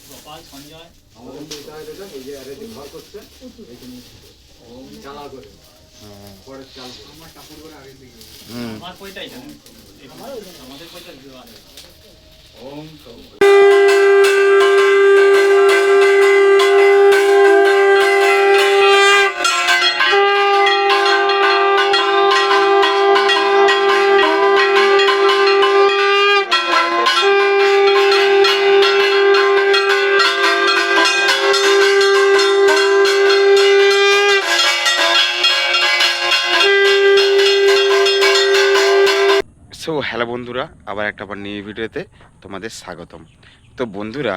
গোপাল সঞ্জয় আমাদের এটা এই যে আরে ঘর করছে এখানে ওম চালা করে পরে চাল আমার কাপড় করে আগে দিকে আমার কয়টাই জানেন আমাদের কয়টা দেওয়া আছে ওম সো হ্যালো বন্ধুরা, আবার একটা নিউ ভিডিওতে তোমাদের স্বাগতম। তো বন্ধুরা,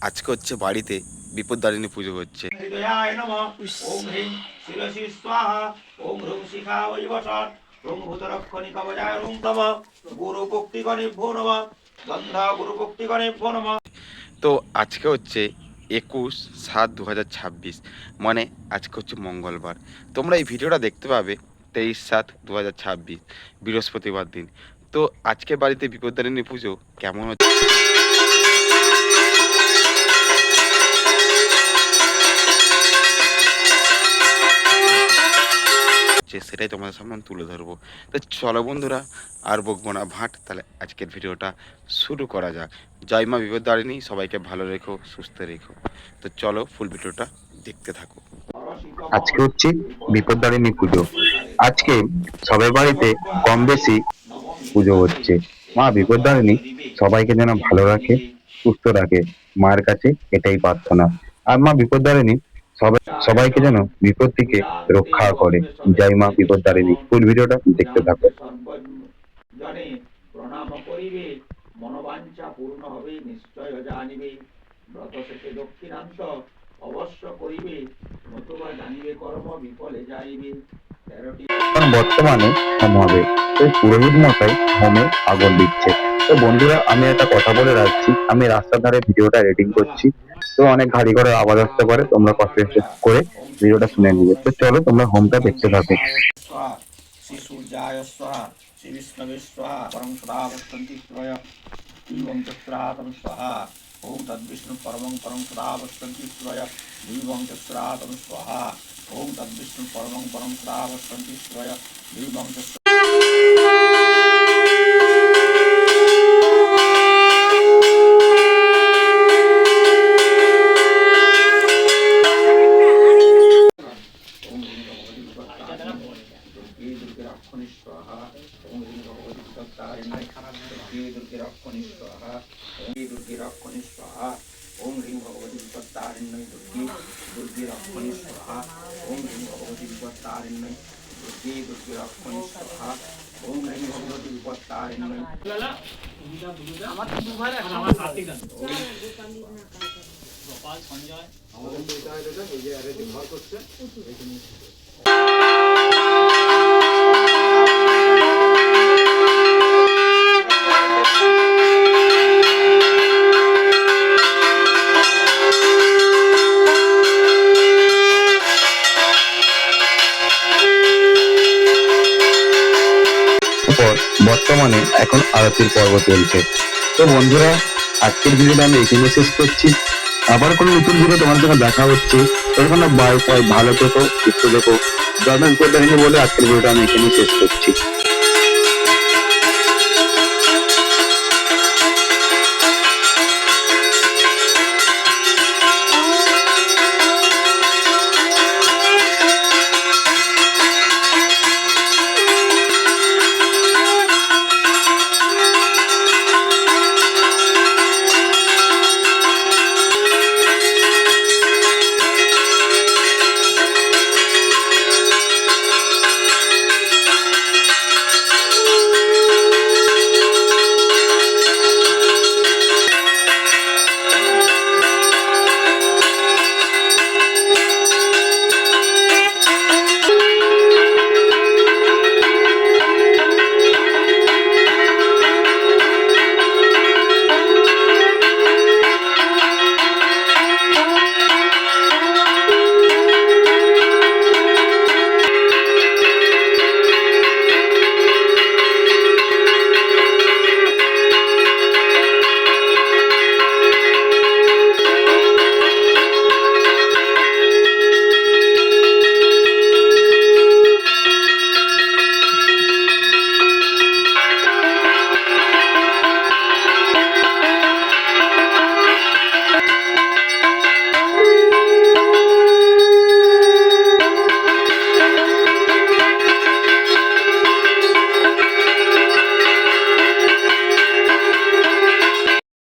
আজকে হচ্ছে বাড়িতে বিপদদারিণী পুজো হচ্ছে। হৃদয়ায় নমঃ ওম হ্রিং শিরসি স্বাহা ওম হ্রুং শিখা বৈবসৎ ওম ভূতরক্ষণি কবচায় ওম নমঃ গুরু ভক্তিগণেভ্যো নমঃ গন্ধা গুরু ভক্তিগণেভ্যো নমঃ। তো আজকে হচ্ছে 21/7/2026, মানে আজকে হচ্ছে মঙ্গলবার। তোমরা এই ভিডিওটা দেখতে পাবে 23/7/2026 বৃহস্পতিবার দিন। তো আজকে বাড়িতে বিপদদারিণী পুজো কেমন হচ্ছে সেটাই তোমাদের সামনে তুলে ধরবো। তো চলো বন্ধুরা, আর বকবো না ভাট, তাহলে আজকের ভিডিওটা শুরু করা যাক। জয় মা বিপদদারিণী, সবাইকে ভালো রেখো, সুস্থ রেখো। তো চলো ফুল ভিডিওটা দেখতে থাকো। আজকে হচ্ছে বিপদদারিণী পুজো। আজকে সবার বাড়িতে কম বেশি পুজো হচ্ছে। মা বিপদদারিণী সবাইকে যেন ভালো রাখে, সুস্থ রাখে, মায়ের কাছে এটাই প্রার্থনা। আর মা বিপদদারিণী সবাইকে যেন বিপদ থেকে রক্ষা করে। জয় মা বিপদদারিণী। ফুল ভিডিওটা দেখতে থাকো। জানে প্রণাম করিবে মনোবাঞ্ছা পূর্ণ হবে নিশ্চয় জানিবে ব্রত শেষে দক্ষিণাংশ অবশ্য করিবে নতুবা জানিবে কর্ম বিফলে যাইবে। বর্তমানে হোম হবে, তো পুরোহিত মশাই হোমে আগুন দিচ্ছে। তো বন্ধুরা, আমি একটা কথা বলে রাখছি, আমি রাস্তার ধারে ভিডিওটা এডিটিং করছি, তো অনেক গাড়ি ঘোড়ার আওয়াজ আসতে পারে, তোমরা কষ্ট করে ভিডিওটা শুনে নিবে। তো চলো তোমরা হোমটা দেখতে থাকো। শ্রী সূর্যায় স্বাহা শ্রী বিষ্ণবে স্বাহা পরং সদা বসন্তি ত্রয় দীবং চক্রাতম স্বাহা ওম তদ্বিষ্ণু পরমং পরং সদা বসন্তি ত্রয় দীবং চক্রাতম স্বাহা ওম তদ্বিষ্ণু পরমং পরং সদা বসন্তি ত্রয় দীবং ओम ह्रीं भगवती विपत्तारिण्यै दुर्गे दुर्गे रक्षणी स्वाहा ओम ह्रीं भगवती विपत्तारिण्यै दुर्गे दुर्गे रक्षणी स्वाहा ओम ह्रीं भगवती विपत्तारिण्यै আমার তো দুবার আমার সাথে গান গোপাল সঞ্জয় আমাদের এটা এই যে আরে ঘর করছে এখানে বর্তমানে এখন আরতির পর্ব চলছে। তো বন্ধুরা, আজকের ভিডিওটা আমি এখানে শেষ করছি। আবার কোনো নতুন ভিডিও তোমার সঙ্গে দেখা হচ্ছে। তখন বাই বাই, ভালো থেকো, সুস্থ থেকো। জয় মা বিপদদারিণী বলে আজকের ভিডিওটা আমি এখানে শেষ করছি।